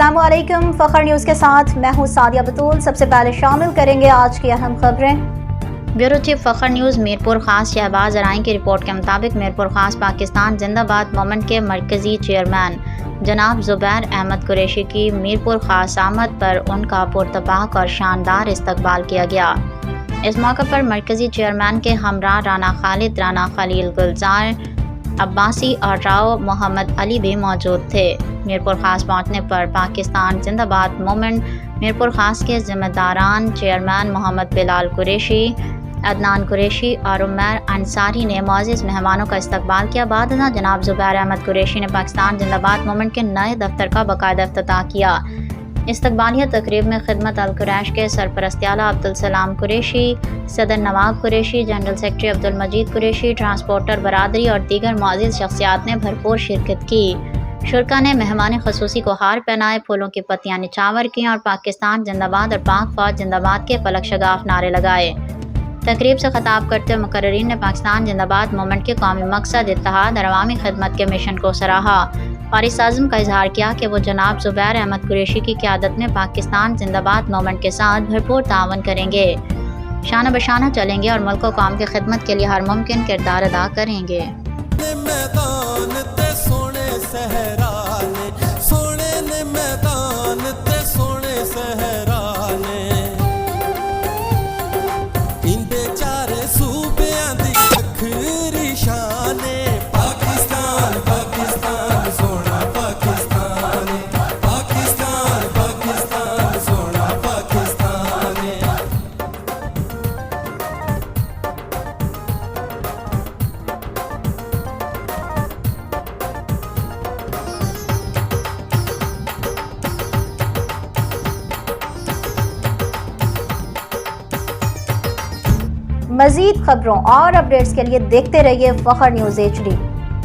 अस्सलाम वालेकुम। फखर न्यूज़ के साथ मैं हूँ सादिया बतूल। सबसे पहले शामिल करेंगे आज की अहम खबरें। ब्यूरो चीफ फखर न्यूज़ मीरपुर खास शहबाज अराई की रिपोर्ट के मुताबिक मीरपुर खास पाकिस्तान जिंदाबाद मूवमेंट के मरकजी चेयरमैन जनाब जुबैर अहमद कुरैशी की मीरपुर खास आमद पर उनका पुरतपाक और शानदार इस्तकबाल किया गया। इस मौके पर मरकजी चेयरमैन के हमरा राना खालिद, राना खलील, गुलजार अब्बासी और राव मोहम्मद अली भी मौजूद थे। मीरपुर खास पहुंचने पर पाकिस्तान जिंदाबाद मूवमेंट मीरपुर खास के जिम्मेदारान चेयरमैन मोहम्मद बिलाल कुरैशी, अदनान कुरैशी और उमर अंसारी ने मोअज़्ज़िज़ मेहमानों का इस्तकबाल किया। बाद में जनाब जुबैर अहमद कुरैशी ने पाकिस्तान जिंदाबाद मूवमेंट के नए दफ्तर का बाकायदा इफ्तिताह किया। इस्तकबालिया तकरीब में खिदमत अल कुरैश के सरपरस्त आला अब्दुल सलाम कुरैशी, सदर नवाब कुरैशी, जनरल सेक्रेटरी अब्दुल मजीद कुरैशी, ट्रांसपोर्टर बरादरी और दीगर मुअज़्ज़िज़ शख्सियात ने भरपूर शिरकत की। शुरका ने मेहमान खसूसी को हार पहनाए, फूलों की पत्तियां निछावर की और पाकिस्तान जिंदाबाद और पाक फौज जिंदाबाद के फलक शगाफ नारे लगाए। तकरीब से खिताब करते हुए मुकर्रिरीन ने पाकिस्तान जिंदाबाद मूवमेंट के कौमी मकसद, इत्तेहाद और अवामी खिदमत के मिशन को सराहा और इस आज़म का इजहार किया कि वो जनाब जुबैर अहमद कुरैशी की क़यादत में पाकिस्तान जिंदाबाद मूवमेंट के साथ भरपूर तावन करेंगे, शाना बशाना चलेंगे और मुल्क और कौम की खिदमत के लिए हर मुमकिन किरदार अदा करेंगे। मज़ीद खबरों और अपडेट्स के लिए देखते रहिए फखर न्यूज़ HD।